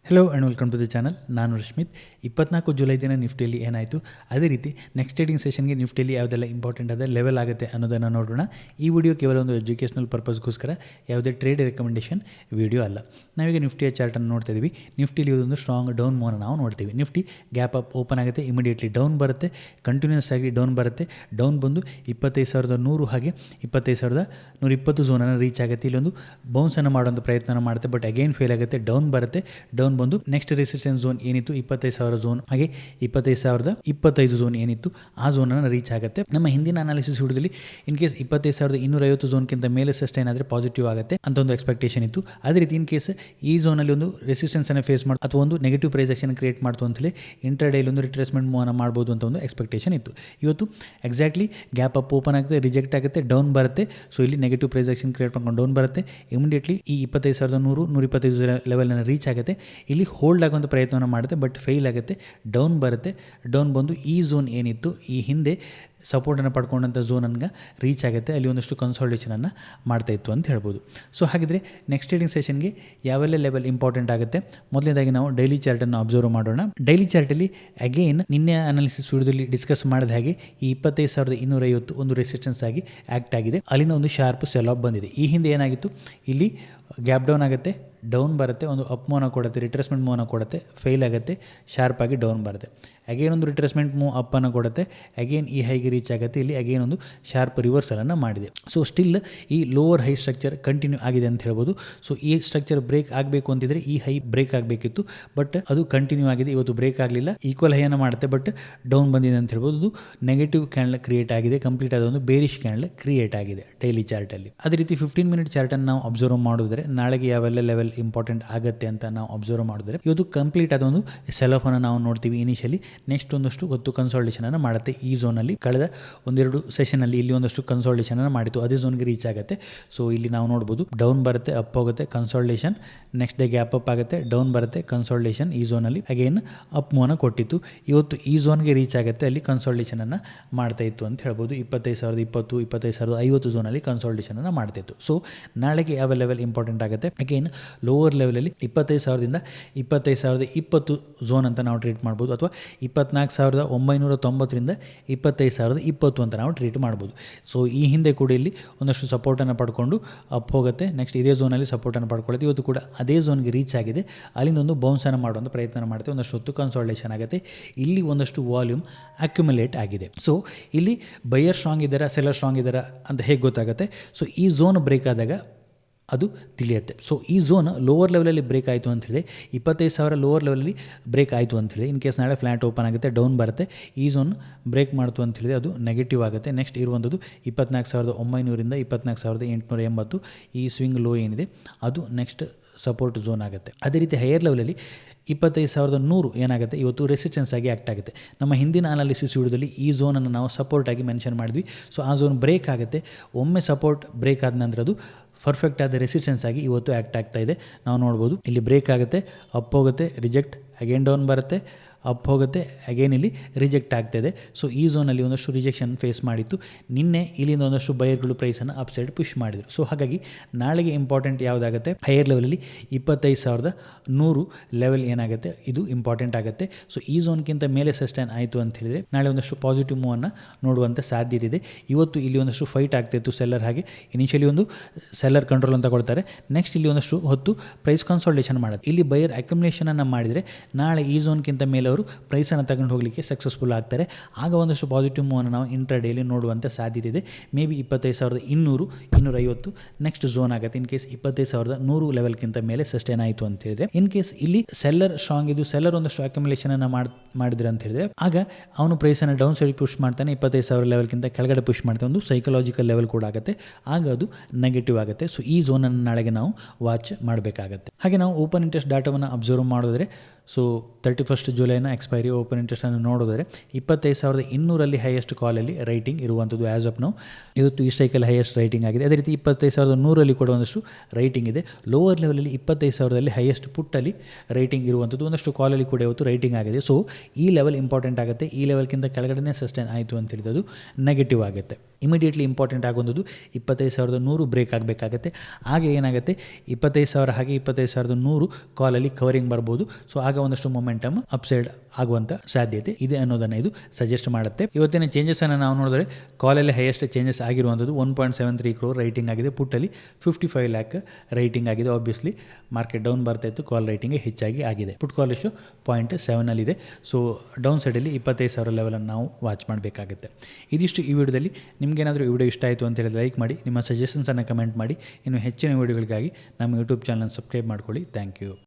Hello and welcome to the channel. ನಾನು Rashmith. 24 July ದಿನ ನಿಫ್ಟಿಯಲ್ಲಿ ಏನಾಯಿತು, ಅದೇ ರೀತಿ ನೆಕ್ಸ್ಟ್ ಟ್ರೇಡಿಂಗ್ ಸೆಷನ್ಗೆ ನಿಫ್ಟಿಯಲ್ಲಿ ಯಾವುದೆಲ್ಲ ಇಂಪಾರ್ಟೆಂಟ್ ಆದ ಲೆವೆಲ್ ಆಗುತ್ತೆ ಅನ್ನೋದನ್ನು ನೋಡೋಣ. ಈ ವಿಡಿಯೋ ಕೇವಲ ಒಂದು ಎಜುಕೇಷನಲ್ ಪರ್ಪಸ್ಗೋಸ್ಕರ, ಯಾವುದೇ ಟ್ರೇಡ್ ರೆಕಮೆಂಡೇಷನ್ ವಿಡಿಯೋ ಅಲ್ಲ. ನಾವೀಗ ನಿಫ್ಟಿಯ ಚಾರ್ಟನ್ನು ನೋಡ್ತಾ ಇದ್ದೀವಿ. ನಿಫ್ಟಿಲಿ ಒಂದು ಸ್ಟ್ರಾಂಗ್ ಡೌನ್ ಮೂವ್ನ ನಾವು ನೋಡ್ತೀವಿ. ನಿಫ್ಟಿ ಗ್ಯಾಪ್ ಅಪ್ ಓಪನ್ ಆಗುತ್ತೆ, ಇಮಿಡಿಯೇಟ್ಲಿ ಡೌನ್ ಬರುತ್ತೆ, ಕಂಟಿನ್ಯೂಸ್ ಆಗಿ ಡೌನ್ ಬರುತ್ತೆ. ಡೌನ್ ಬಂದು 25,100 ಹಾಗೆ 25,120 ಝೋನನ್ನು ರೀಚ್ ಆಗುತ್ತೆ. ಇಲ್ಲೊಂದು ಬೌನ್ಸನ್ನು ಮಾಡೋಂಥ ಪ್ರಯತ್ನ ಮಾಡುತ್ತೆ, ಬಟ್ ಅಗೇನ್ ಫೇಲ್ ಆಗುತ್ತೆ. ಡೌನ್ ಬರುತ್ತೆ. ಡೌನ್ ಬಂದು ನೆಕ್ಸ್ಟ್ ರೆಸಿಸ್ಟೆನ್ಸ್ ಝೋನ್ ಏನಿತ್ತು 25,000 ಝೋನ್, ಹಾಗೆ 25,025 ಝೋನ್ ಏನಿತ್ತು ಆ ಝೋನನ್ನು ರೀಚ್ ಆಗುತ್ತೆ. ನಮ್ಮ ಹಿಂದಿನ ಅನಾಲಿಸಿಸ್ ವಿಡಿಯೋದಲ್ಲಿ ಇನ್ ಕೇಸ್ 25,250 ಝೋನ್ಗಿಂತ ಮೇಲೆ ಸಸ್ಟೈನ್ ಆದರೆ ಪಾಸಿಟಿವ್ ಆಗುತ್ತೆ ಅಂತ ಒಂದು ಎಕ್ಸ್ಪೆಕ್ಟೇಷನ್ ಇತ್ತು. ಅದೇ ರೀತಿ ಇನ್ ಕೇಸ್ ಈ ಝೋನಲ್ಲಿ ಒಂದು ರೆಸಿಸ್ಟೆನ್ಸ್ ಅನ್ನು ಫೇಸ್ ಮಾಡಿ ಅಥವಾ ಒಂದು ನೆಗೆಟಿವ್ ಪ್ರೈಸ್ ಆಕ್ಷನ್ ಕ್ರಿಯೇಟ್ ಮಾಡ್ತು ಅಂತೇಳಿ ಇಂಟರ್ಡೇಲಿ ಒಂದು ರಿಟ್ರೇಸ್ಮೆಂಟ್ ಮೂವ್ನ ಮಾಡ್ಬೋದು ಅಂತ ಒಂದು ಎಕ್ಸ್ಪೆಕ್ಟೇಷನ್ ಇತ್ತು. ಇವತ್ತು ಎಕ್ಸಾಕ್ಟ್ಲಿ ಗ್ಯಾಪ್ ಅಪ್ ಓಪನ್ ಆಗುತ್ತೆ, ರಿಜೆಕ್ಟ್ ಆಗುತ್ತೆ, ಡೌನ್ ಬರುತ್ತೆ. ಸೊ ಇಲ್ಲಿ ನೆಗೆಟಿವ್ ಪ್ರೈಸ್ ಆಕ್ಷನ್ ಕ್ರಿಯೇಟ್ ಮಾಡ್ಕೊಂಡು ಡೌನ್ ಬರುತ್ತೆ. ಇಮಿಡಿಯೇಟ್ಲಿ ಈ 25,100 125 ಲೆವೆಲ್ನ ರೀಚ್ ಆಗುತ್ತೆ. ಇಲ್ಲಿ ಹೋಲ್ಡ್ ಆಗುವಂಥ ಪ್ರಯತ್ನವನ್ನು ಮಾಡುತ್ತೆ, ಬಟ್ ಫೇಲ್ ಆಗುತ್ತೆ. ಡೌನ್ ಬರುತ್ತೆ. ಡೌನ್ ಬಂದು ಈ ಝೋನ್ ಏನಿತ್ತು ಈ ಹಿಂದೆ ಸಪೋರ್ಟನ್ನು ಪಡ್ಕೊಂಡಂಥ ಝೋನನ್ನು ರೀಚ್ ಆಗುತ್ತೆ. ಅಲ್ಲಿ ಒಂದಷ್ಟು ಕನ್ಸಾಲ್ಟೇಷನನ್ನು ಮಾಡ್ತಾಯಿತ್ತು ಅಂತ ಹೇಳ್ಬೋದು. ಸೊ ಹಾಗಿದ್ರೆ ನೆಕ್ಸ್ಟ್ ಟ್ರೇಡಿಂಗ್ ಸೆಷನ್ಗೆ ಯಾವೆಲ್ಲ ಲೆವೆಲ್ ಇಂಪಾರ್ಟೆಂಟ್ ಆಗುತ್ತೆ, ಮೊದಲನೇದಾಗಿ ನಾವು ಡೈಲಿ ಚಾರ್ಟನ್ನು ಅಬ್ಸರ್ವ್ ಮಾಡೋಣ. ಡೈಲಿ ಚಾರ್ಟಲ್ಲಿ ಅಗೇನ್ ನಿನ್ನೆ ಅನಾಲಿಸಿಸ್ ವಿಡಿಯೋದಲ್ಲಿ ಡಿಸ್ಕಸ್ ಮಾಡಿದ ಹಾಗೆ ಈ 25,250 ಒಂದು ರೆಸಿಸ್ಟೆನ್ಸ್ ಆಗಿ ಆ್ಯಕ್ಟ್ ಆಗಿದೆ. ಅಲ್ಲಿಂದ ಒಂದು ಶಾರ್ಪ್ ಸೆಲ್ ಆಫ್ ಬಂದಿದೆ. ಈ ಹಿಂದೆ ಏನಾಗಿತ್ತು, ಇಲ್ಲಿ ಗ್ಯಾಪ್ ಡೌನ್ ಆಗುತ್ತೆ, ಡೌನ್ ಬರುತ್ತೆ, ಒಂದು ಅಪ್ ಮೂವ್ನ ಕೊಡುತ್ತೆ, ರಿಟ್ರೇಸ್ಮೆಂಟ್ ಮೂವ್ನ ಕೊಡುತ್ತೆ, ಫೇಲ್ ಆಗುತ್ತೆ, ಶಾರ್ಪ್ ಆಗಿ ಡೌನ್ ಬರುತ್ತೆ. ಅಗೇನ್ ಒಂದು ರಿಟ್ರೇಸ್ಮೆಂಟ್ ಮೂವ್ ಅಪ್ಪನ್ನು ಕೊಡುತ್ತೆ, ಅಗೇನ್ ಈ ಹೈಗೆ ರೀಚ್ ಆಗುತ್ತೆ. ಇಲ್ಲಿ ಅಗೇನ್ ಒಂದು ಶಾರ್ಪ್ ರಿವರ್ಸಲನ್ನು ಮಾಡಿದೆ. ಸೊ ಸ್ಟಿಲ್ ಈ ಲೋವರ್ ಹೈ ಸ್ಟ್ರಕ್ಚರ್ ಕಂಟಿನ್ಯೂ ಆಗಿದೆ ಅಂತ ಹೇಳ್ಬೋದು. ಸೊ ಈ ಸ್ಟ್ರಕ್ಚರ್ ಬ್ರೇಕ್ ಆಗಬೇಕು ಅಂತಿದ್ರೆ ಈ ಹೈ ಬ್ರೇಕ್ ಆಗಬೇಕಿತ್ತು, ಬಟ್ ಅದು ಕಂಟಿನ್ಯೂ ಆಗಿದೆ. ಇವತ್ತು ಬ್ರೇಕ್ ಆಗಲಿಲ್ಲ, ಈಕ್ವಲ್ ಹೈಯನ್ನು ಮಾಡುತ್ತೆ, ಬಟ್ ಡೌನ್ ಬಂದಿದೆ ಅಂತ ಹೇಳ್ಬೋದು. ಅದು ನೆಗೆಟಿವ್ ಕ್ಯಾಂಡಲ್ ಕ್ರಿಯೇಟ್ ಆಗಿದೆ, ಕಂಪ್ಲೀಟ್ ಆದ ಒಂದು ಬೇರಿಶ್ ಕ್ಯಾಂಡಲ್ ಕ್ರಿಯೇಟ್ ಆಗಿದೆ ಡೈಲಿ ಚಾರ್ಟಲ್ಲಿ. ಅದೇ ರೀತಿ 15 ಮಿನಿಟ್ ಚಾರ್ಟನ್ನು ನಾವು ಅಬ್ಸರ್ವ್ ಮಾಡಿದ್ರೆ ನಾಳೆಗೆ ಯಾವೆಲ್ಲ ಲೆವೆಲ್ ಇಂಪಾರ್ಟೆಂಟ್ ಆಗುತ್ತೆ ಅಂತ ನಾವು ಅಬ್ಸರ್ವ್ ಮಾಡಿದ್ರೆ ಇವತ್ತು ಕಂಪ್ಲೀಟ್ ಆದ ಒಂದು ಸೆಲ್ ಆಫ್ ಅನ್ನು ನಾವು ನೋಡ್ತೀವಿ ಇನಿಷಿಯಲಿ. ನೆಕ್ಸ್ಟ್ ಒಂದಷ್ಟು ಹೊತ್ತು ಕನ್ಸಾಲ್ಟೇಷನ್ ಅನ್ನು ಮಾಡುತ್ತೆ ಈ ಝೋನಲ್ಲಿ. ಕಳೆದ ಒಂದೆರಡು ಸೆಷನಲ್ಲಿ ಇಲ್ಲಿ ಒಂದಷ್ಟು ಕನ್ಸಾಲ್ಟೇಷನ್ ಅನ್ನು ಮಾಡಿತ್ತು, ಅದೇ ಝೋನ್ಗೆ ರೀಚ್ ಆಗುತ್ತೆ. ಸೊ ಇಲ್ಲಿ ನಾವು ನೋಡ್ಬೋದು ಡೌನ್ ಬರುತ್ತೆ, ಅಪ್ ಹೋಗುತ್ತೆ, consultation, next day gap up ಆಗುತ್ತೆ, ಡೌನ್ ಬರುತ್ತೆ, ಕನ್ಸಾಲ್ಟೇಷನ್. ಈ ಝೋನಲ್ಲಿ ಅಗೇನ್ ಅಪ್ ಮೂವ್ನ ಕೊಟ್ಟಿತ್ತು. ಇವತ್ತು ಈ ಝೋನ್ಗೆ ರೀಚ್ ಆಗುತ್ತೆ, ಅಲ್ಲಿ ಕನ್ಸಾಲ್ಟೇಷನ್ ಅನ್ನು ಮಾಡ್ತಾ ಇತ್ತು ಅಂತ ಹೇಳ್ಬೋದು. 25,020 25,050 ಝೋನಲ್ಲಿ ಕನ್ಸಾಲ್ಟೇಷನ್ ಅನ್ನು ಮಾಡ್ತಾ ಇತ್ತು. ಸೊ ನಾಳೆಗೆ ಯಾವ ಲೆವೆಲ್ ಇಂಪಾರ್ಟೆಂಟ್ ಆಗುತ್ತೆ, ಅಗೇನ್ ಲೋವರ್ ಲೆವೆಲಲ್ಲಿ 25,000ದಿಂದ 25,020 ಝೋನ್ ಅಂತ ನಾವು ಟ್ರೀಟ್ ಮಾಡ್ಬೋದು, ಅಥವಾ 24,990ರಿಂದ 25,020 ಅಂತ ನಾವು ಟ್ರೀಟ್ ಮಾಡ್ಬೋದು. ಸೊ ಈ ಹಿಂದೆ ಕೂಡ ಇಲ್ಲಿ ಒಂದಷ್ಟು ಸಪೋರ್ಟನ್ನು ಪಡ್ಕೊಂಡು ಅಪ್ ಹೋಗುತ್ತೆ, ನೆಕ್ಸ್ಟ್ ಇದೇ ಝೋನಲ್ಲಿ ಸಪೋರ್ಟನ್ನು ಪಡ್ಕೊಳ್ಳುತ್ತೆ. ಇವತ್ತು ಕೂಡ ಅದೇ ಝೋನ್ಗೆ ರೀಚ್ ಆಗಿದೆ, ಅಲ್ಲಿಂದ ಒಂದು ಬೌನ್ಸನ್ನು ಮಾಡುವಂಥ ಪ್ರಯತ್ನ ಮಾಡುತ್ತೆ, ಒಂದಷ್ಟು ಹೊತ್ತು ಕನ್ಸಾಲ್ಟೇಷನ್ ಆಗುತ್ತೆ. ಇಲ್ಲಿ ಒಂದಷ್ಟು ವಾಲ್ಯೂಮ್ ಅಕ್ಯುಮುಲೇಟ್ ಆಗಿದೆ. ಸೊ ಇಲ್ಲಿ ಬೈಯರ್ ಸ್ಟ್ರಾಂಗ್ ಇದ್ದಾರಾ ಸೆಲ್ಲರ್ ಸ್ಟ್ರಾಂಗ್ ಇದ್ದಾರಾ ಅಂತ ಹೇಗೆ ಗೊತ್ತಾಗುತ್ತೆ. ಸೊ ಈ ಝೋನ್ ಬ್ರೇಕ್ ಆದಾಗ ಅದು ತಿಳಿಯುತ್ತೆ. ಸೊ ಈ ಝೋನ್ ಲೋವರ್ ಲೆವೆಲಲ್ಲಿ ಬ್ರೇಕ್ ಆಯಿತು ಅಂತ ಹೇಳಿದೆ, 25,000 ಲೋವರ್ ಲೆವೆಲಲ್ಲಿ ಬ್ರೇಕ್ ಆಯಿತು ಅಂತ ಹೇಳಿದೆ. ಇನ್ ಕೇಸ್ ನಾಳೆ ಫ್ಲ್ಯಾಟ್ ಓಪನ್ ಆಗುತ್ತೆ, ಡೌನ್ ಬರುತ್ತೆ, ಈ ಝೋನ್ ಬ್ರೇಕ್ ಮಾಡ್ತು ಅಂತ ಹೇಳಿದೆ, ಅದು ನೆಗೆಟಿವ್ ಆಗುತ್ತೆ. ನೆಕ್ಸ್ಟ್ ಇರುವಂಥದ್ದು 24,900ರಿಂದ 24,880 ಈ ಸ್ವಿಂಗ್ ಲೋ ಏನಿದೆ ಅದು ನೆಕ್ಸ್ಟ್ ಸಪೋರ್ಟ್ ಝೋನ್ ಆಗುತ್ತೆ. ಅದೇ ರೀತಿ ಹೈಯರ್ ಲೆವೆಲಲ್ಲಿ 25,100 ಏನಾಗುತ್ತೆ, ಇವತ್ತು ರೆಸಿಸ್ಟೆನ್ಸ್ ಆಗಿ ಆ್ಯಕ್ಟ್ ಆಗುತ್ತೆ. ನಮ್ಮ ಹಿಂದಿನ ಅನಾಲಿಸಿಸ್ ವಿಡಿಯೋದಲ್ಲಿ ಈ ಝೋನನ್ನು ನಾವು ಸಪೋರ್ಟ್ ಆಗಿ ಮೆನ್ಷನ್ ಮಾಡಿದ್ವಿ. ಸೊ ಆ ಝೋನ್ ಬ್ರೇಕ್ ಆಗುತ್ತೆ. ಒಮ್ಮೆ ಸಪೋರ್ಟ್ ಬ್ರೇಕ್ ಆದ ನಂತರ ಅದು ಪರ್ಫೆಕ್ಟ್ ಆದ ರೆಸಿಸ್ಟೆನ್ಸ್ ಆಗಿ ಇವತ್ತು ಆ್ಯಕ್ಟ್ ಆಗ್ತಾ ಇದೆ. ನಾವು ನೋಡ್ಬೋದು ಇಲ್ಲಿ ಬ್ರೇಕ್ ಆಗುತ್ತೆ, ಅಪ್ ಹೋಗುತ್ತೆ, ರಿಜೆಕ್ಟ್, ಅಗೇನ್ ಡೌನ್ ಬರುತ್ತೆ, ಅಪ್ ಹೋಗುತ್ತೆ, ಅಗೇನ್ ಇಲ್ಲಿ ರಿಜೆಕ್ಟ್ ಆಗ್ತಾಯಿದೆ. ಸೊ ಈ ಝೋನಲ್ಲಿ ಒಂದಷ್ಟು ರಿಜೆಕ್ಷನ್ ಫೇಸ್ ಮಾಡಿತ್ತು. ನಿನ್ನೆ ಇಲ್ಲಿಂದ ಒಂದಷ್ಟು ಬೈಯರ್ಗಳು ಪ್ರೈಸನ್ನು ಅಪ್ ಸೈಡ್ ಪುಷ್ ಮಾಡಿದರು. ಸೊ ಹಾಗಾಗಿ ನಾಳೆಗೆ ಇಂಪಾರ್ಟೆಂಟ್ ಯಾವುದಾಗುತ್ತೆ, ಹೈಯರ್ ಲೆವೆಲಲ್ಲಿ 25,100 ಲೆವೆಲ್ ಏನಾಗುತ್ತೆ ಇದು ಇಂಪಾರ್ಟೆಂಟ್ ಆಗುತ್ತೆ. ಸೊ ಈ ಝೋನ್ಗಿಂತ ಮೇಲೆ ಸಸ್ಟೈನ್ ಆಯಿತು ಅಂತ ಹೇಳಿದರೆ ನಾಳೆ ಒಂದಷ್ಟು ಪಾಸಿಟಿವ್ ಮೂವನ್ನು ನೋಡುವಂಥ ಸಾಧ್ಯತೆ ಇದೆ. ಇವತ್ತು ಇಲ್ಲಿ ಒಂದಷ್ಟು ಫೈಟ್ ಆಗ್ತಾಯಿತ್ತು ಸೆಲ್ಲರ್, ಹಾಗೆ ಇನಿಷಿಯಲಿ ಒಂದು ಸೆಲ್ಲರ್ ಕಂಟ್ರೋಲ್ ಅಂತ ಕೊಡ್ತಾರೆ, ನೆಕ್ಸ್ಟ್ ಇಲ್ಲಿ ಒಂದಷ್ಟು ಹೊತ್ತು ಪ್ರೈಸ್ ಕನ್ಸಾಲ್ಟೇಷನ್ ಮಾಡುತ್ತೆ. ಇಲ್ಲಿ ಬೈಯರ್ ಅಕ್ಯುಮುಲೇಷನನ್ನು ಮಾಡಿದರೆ ನಾಳೆ ಈ ಝೋನ್ಗಿಂತ ಮೇಲೆ ಅವರು ಪ್ರೈಸನ್ನು ತಗೊಂಡು ಹೋಗಲಿಕ್ಕೆ ಸಕ್ಸಸ್ಫುಲ್ ಆಗ್ತಾರೆ. ಆಗ ಒಂದಷ್ಟು ಪಾಸಿಟಿವ್ ಮೂವನ್ನು ನಾವು ಇಂಟ್ರಾಡೇಲಿ ನೋಡುವಂಥ ಸಾಧ್ಯತೆ ಇದೆ. ಮೇ ಬಿ 25,200 250 ನೆಕ್ಸ್ಟ್ ಝೋನ್ ಆಗುತ್ತೆ. ಇನ್ ಕೇಸ್ 25,100 ಲೆವೆಲ್ಗಿಂತ ಮೇಲೆ ಸಸ್ಟೈನ್ ಆಯಿತು ಅಂತ ಹೇಳಿದ್ರೆ, ಇನ್ ಕೇಸ್ ಇಲ್ಲಿ ಸೆಲ್ಲರ್ ಸ್ಟ್ರಾಂಗ್ ಇದು, ಸೆಲ್ಲರ್ ಒಂದಷ್ಟು ಅಕ್ಯುಮುಲೇಷನನ್ನು ಮಾಡಿದ್ರೆ ಅಂತ ಹೇಳಿದ್ರೆ ಆಗ ಅವನು ಪ್ರೈಸನ್ನು ಡೌನ್ ಸೈಡ್ ಪುಷ್ ಮಾಡ್ತಾನೆ, 25,000 ಲೆವೆಲ್ಗಿಂತ ಕೆಳಗಡೆ ಪುಷ್ ಮಾಡ್ತಾನೆ, ಒಂದು ಸೈಕಲಾಜಿಕಲ್ ಲೆವೆಲ್ ಕೂಡ ಆಗುತ್ತೆ, ಆಗ ಅದು ನೆಗೆಟಿವ್ ಆಗುತ್ತೆ. ಸೊ ಈ ಝೋನನ್ನು ನಾಳೆಗೆ ನಾವು ವಾಚ್ ಮಾಡಬೇಕಾಗತ್ತೆ. ಹಾಗೆ ನಾವು ಓಪನ್ ಇಂಟ್ರೆಸ್ಟ್ ಡಾಟಾವನ್ನು ಅಬ್ಸರ್ವ್ ಮಾಡಿದ್ರೆ ಸೊ 31 ಜುಲೈನ ಎಕ್ಸ್ಪೈರಿ ಓಪನ್ ಇಂಟ್ರೆಸ್ಟನ್ನು ನೋಡಿದರೆ 25,200 ಹೈಯೆಸ್ಟ್ ಕಾಲಲ್ಲಿ ರೈಟಿಂಗ್ ಇರುವಂಥದ್ದು ಆ್ಯಸ್ ಆಫ್ ನಾವು. ಇವತ್ತು ಈ ಸ್ಟ್ರೈಕಲ್ಲಿ ಹೈಯೆಸ್ಟ್ ರೈಟಿಂಗ್ ಆಗಿದೆ. ಅದೇ ರೀತಿ 25,100 ಕೂಡ ಒಂದಷ್ಟು ರೈಟಿಂಗ್ ಇದೆ. ಲೋವರ್ ಲೆವೆಲಲ್ಲಿ 25,000 ಹೈಯೆಸ್ಟ್ ಪುಟ್ಟಲ್ಲಿ ರೈಟಿಂಗ್ ಇರುವಂಥದ್ದು, ಒಂದಷ್ಟು ಕಾಲಲ್ಲಿ ಕೂಡ ಇವತ್ತು ರೈಟಿಂಗ್ ಆಗಿದೆ. ಸೊ ಈ ಲೆವೆಲ್ ಇಂಪಾರ್ಟೆಂಟ್ ಆಗುತ್ತೆ. ಈ ಲೆವೆಲ್ಗಿಂತ ಕೆಳಗಡೆ ಸಸ್ಟೈನ್ ಆಯಿತು ಅಂತ ಹೇಳಿದ್ದು ನೆಗೆಟಿವ್ ಆಗುತ್ತೆ. ಇಮಿಡಿಯೇಟ್ಲಿ ಇಂಪಾರ್ಟೆಂಟ್ ಆಗುವಂಥದ್ದು 25,100 ಬ್ರೇಕ್ ಆಗಬೇಕಾಗತ್ತೆ. ಹಾಗೆ ಏನಾಗುತ್ತೆ 25,000 ಹಾಗೆ 25,100 ಕಾಲಲ್ಲಿ ಕವರಿಂಗ್ ಬರ್ಬೋದು. ಸೊ ಆಗ ಒಂದಷ್ಟು ಮೊಮೆಂಟಮ್ ಅಪ್ಸೈಡ್ ಆಗುವಂಥ ಸಾಧ್ಯತೆ ಇದೆ ಅನ್ನೋದನ್ನು ಇದು ಸಜೆಸ್ಟ್ ಮಾಡುತ್ತೆ. ಇವತ್ತಿನ ಚೇಂಜಸನ್ನು ನಾವು ನೋಡಿದ್ರೆ ಕಾಲಲ್ಲಿ ಹೈಯೆಸ್ಟ್ ಚೇಂಜಸ್ ಆಗಿರುವಂಥದ್ದು 1.73 crore ರೈಟಿಂಗ್ ಆಗಿದೆ. ಪುಟ್ಟಲ್ಲಿ 55 lakh ರೈಟಿಂಗ್ ಆಗಿದೆ. ಆಬ್ವಿಯಸ್ಲಿ ಮಾರ್ಕೆಟ್ ಡೌನ್ ಬರ್ತಾ ಇತ್ತು, ಕಾಲ್ ರೈಟಿಂಗ್ ಹೆಚ್ಚಾಗಿ ಆಗಿದೆ. ಪುಟ್ ಕಾಲ್ ರೇಷಿಯೋ 0.7 ಇದೆ. ಸೊ ಡೌನ್ ಸೈಡಲ್ಲಿ 25,000 ಲೆವೆಲನ್ನು ನಾವು ವಾಚ್ ಮಾಡಬೇಕಾಗುತ್ತೆ. ಇದಿಷ್ಟು ಈ ವಿಡಿಯೋದಲ್ಲಿ. ನಿಮಗೇನಾದರೂ ಈ ವಿಡಿಯೋ ಇಷ್ಟ ಆಯಿತು ಅಂತ ಹೇಳಿದ್ರೆ ಲೈಕ್ ಮಾಡಿ, ನಿಮ್ಮ ಸಜೆಷನ್ಸನ್ನು ಕಮೆಂಟ್ ಮಾಡಿ. ಇನ್ನು ಹೆಚ್ಚಿನ ವಿಡಿಯೋಗಳಿಗಾಗಿ ನಮ್ಮ ಯೂಟ್ಯೂಬ್ ಚಾನಲ್ ಸಬ್ಸ್ಕ್ರೈಬ್ ಮಾಡ್ಕೊಳ್ಳಿ. Thank you.